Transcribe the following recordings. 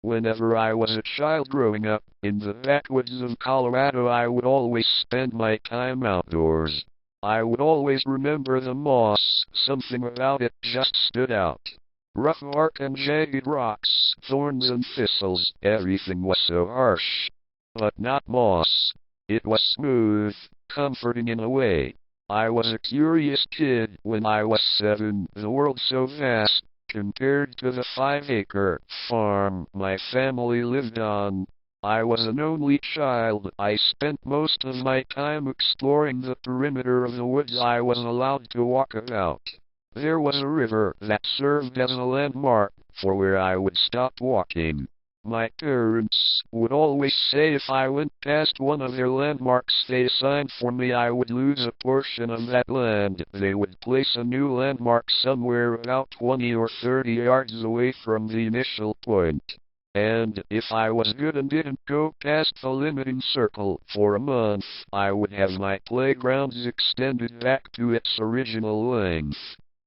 Whenever I was a child growing up in the backwoods of Colorado, I would always spend my time outdoors. I would always remember the moss, something about it just stood out. Rough bark and jagged rocks, thorns and thistles, everything was so harsh. But not moss. It was smooth, comforting in a way. I was a curious kid when I was 7, the world so vast, compared to the 5-acre farm my family lived on. I was an only child. I spent most of my time exploring the perimeter of the woods I was allowed to walk about. There was a river that served as a landmark for where I would stop walking. My parents would always say if I went past one of their landmarks they assigned for me, I would lose a portion of that land. They would place a new landmark somewhere about 20 or 30 yards away from the initial point. And if I was good and didn't go past the limiting circle for a month, I would have my playgrounds extended back to its original length.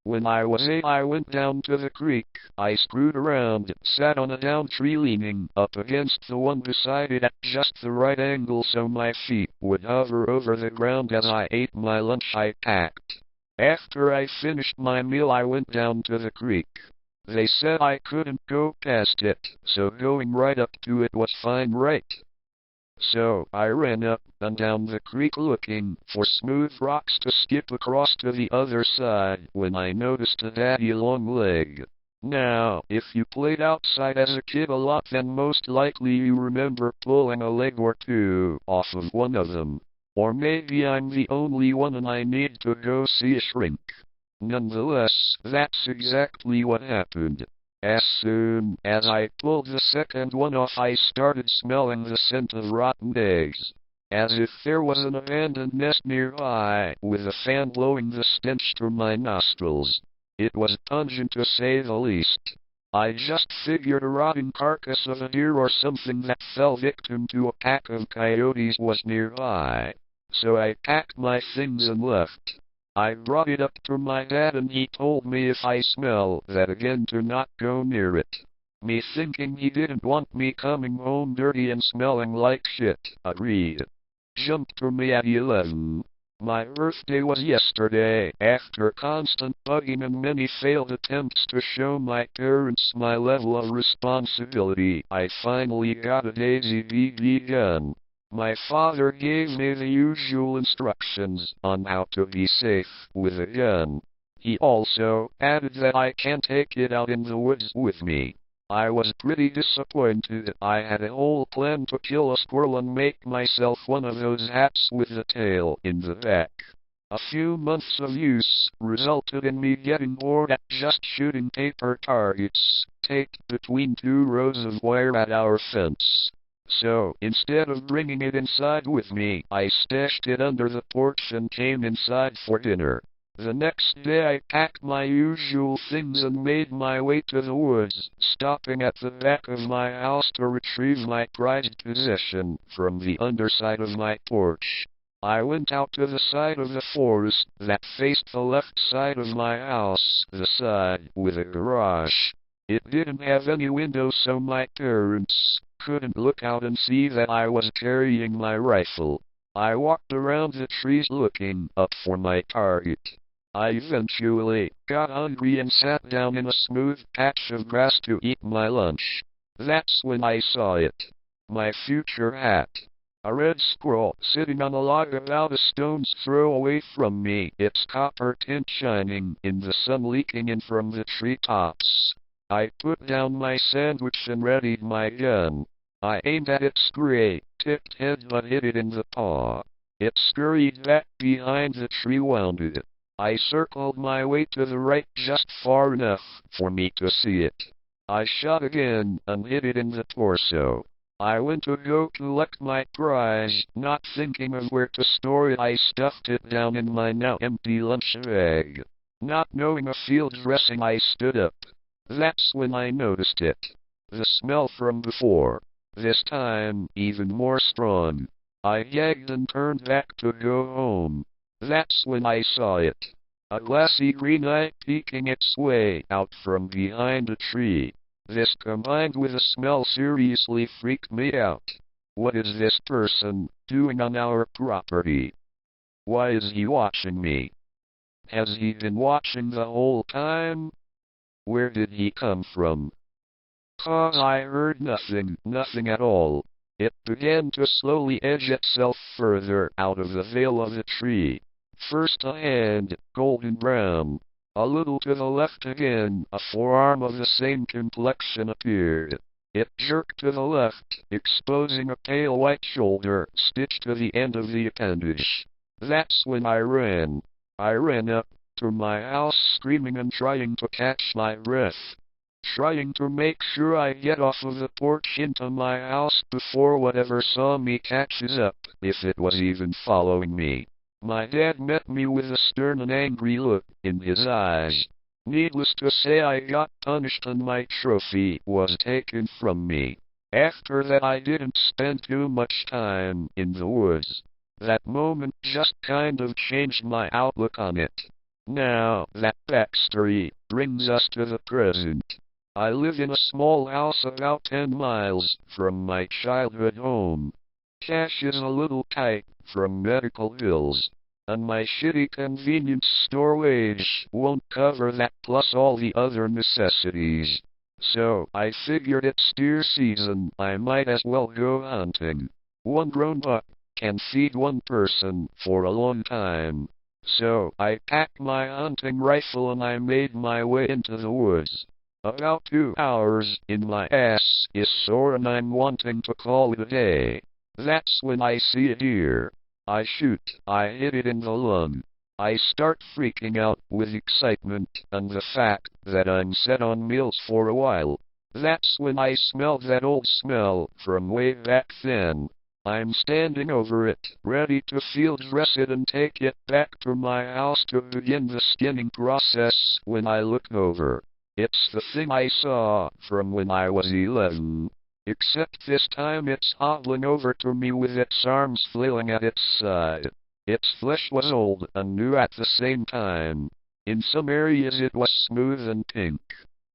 When I was 8, I went down to the creek. I screwed around, sat on a down tree leaning up against the one beside it at just the right angle so my feet would hover over the ground as I ate my lunch I packed. After I finished my meal, I went down to the creek. They said I couldn't go past it, so going right up to it was fine, right? So I ran up and down the creek looking for smooth rocks to skip across to the other side when I noticed a daddy long leg. Now, if you played outside as a kid a lot, then most likely you remember pulling a leg or two off of one of them. Or maybe I'm the only one and I need to go see a shrink. Nonetheless, that's exactly what happened. As soon as I pulled the second one off, I started smelling the scent of rotten eggs. As if there was an abandoned nest nearby, with a fan blowing the stench through my nostrils. It was pungent to say the least. I just figured a rotting carcass of a deer or something that fell victim to a pack of coyotes was nearby. So I packed my things and left. I brought it up to my dad and he told me if I smell that again to not go near it. Me thinking he didn't want me coming home dirty and smelling like shit, agreed. Jumped to me at 11. My birthday was yesterday. After constant bugging and many failed attempts to show my parents my level of responsibility, I finally got a Daisy BB gun. My father gave me the usual instructions on how to be safe with a gun. He also added that I can't take it out in the woods with me. I was pretty disappointed. I had a whole plan to kill a squirrel and make myself one of those hats with the tail in the back. A few months of use resulted in me getting bored at just shooting paper targets, taped between 2 rows of wire at our fence. So, instead of bringing it inside with me, I stashed it under the porch and came inside for dinner. The next day I packed my usual things and made my way to the woods, stopping at the back of my house to retrieve my prized possession from the underside of my porch. I went out to the side of the forest that faced the left side of my house, the side with a garage. It didn't have any windows, so my parents couldn't look out and see that I was carrying my rifle. I walked around the trees looking up for my target. I eventually got hungry and sat down in a smooth patch of grass to eat my lunch. That's when I saw it. My future hat. A red squirrel sitting on a log about a stone's throw away from me, its copper tint shining in the sun leaking in from the treetops. I put down my sandwich and readied my gun. I aimed at its gray-tipped head but hit it in the paw. It scurried back behind the tree, wounded. I circled my way to the right just far enough for me to see it. I shot again and hit it in the torso. I went to go collect my prize, not thinking of where to store it. I stuffed it down in my now empty lunch bag. Not knowing a field dressing, I stood up. That's when I noticed it. The smell from before. This time, even more strong. I gagged and turned back to go home. That's when I saw it. A glassy green eye peeking its way out from behind a tree. This combined with a smell seriously freaked me out. What is this person doing on our property? Why is he watching me? Has he been watching the whole time? Where did he come from? 'Cause I heard nothing at all. It began to slowly edge itself further out of the veil of the tree. First a hand, golden brown. A little to the left again, a forearm of the same complexion appeared. It jerked to the left, exposing a pale white shoulder stitched to the end of the appendage. That's when I ran. I ran up to my house screaming and trying to catch my breath. Trying to make sure I get off of the porch into my house before whatever saw me catches up, if it was even following me. My dad met me with a stern and angry look in his eyes. Needless to say, I got punished and my trophy was taken from me. After that I didn't spend too much time in the woods. That moment just kind of changed my outlook on it. Now, that backstory brings us to the present. I live in a small house about 10 miles from my childhood home. Cash is a little tight from medical bills, and my shitty convenience store wage won't cover that plus all the other necessities. So, I figured it's deer season, I might as well go hunting. One grown buck can feed one person for a long time. So, I packed my hunting rifle and I made my way into the woods. About 2 hours in, my ass is sore and I'm wanting to call it a day. That's when I see a deer. I shoot. I hit it in the lung. I start freaking out with excitement and the fact that I'm set on meals for a while. That's when I smell that old smell from way back then. I'm standing over it, ready to field dress it and take it back to my house to begin the skinning process when I look over. It's the thing I saw from when I was 11. Except this time it's hobbling over to me with its arms flailing at its side. Its flesh was old and new at the same time. In some areas it was smooth and pink.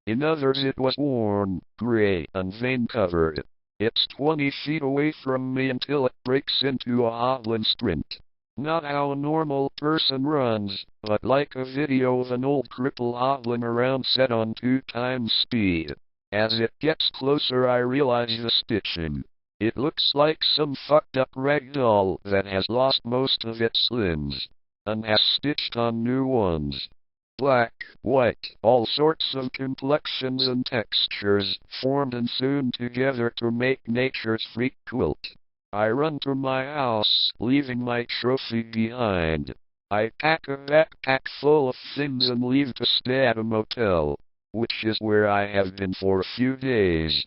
In others it was worn, gray, and vein-covered. It's 20 feet away from me until it breaks into a hobbling sprint. Not how a normal person runs, but like a video of an old cripple hobbling around set on 2 times speed. As it gets closer I realize the stitching. It looks like some fucked up rag doll that has lost most of its limbs, and has stitched on new ones. Black, white, all sorts of complexions and textures formed and sewn together to make nature's freak quilt. I run to my house, leaving my trophy behind. I pack a backpack full of things and leave to stay at a motel, which is where I have been for a few days.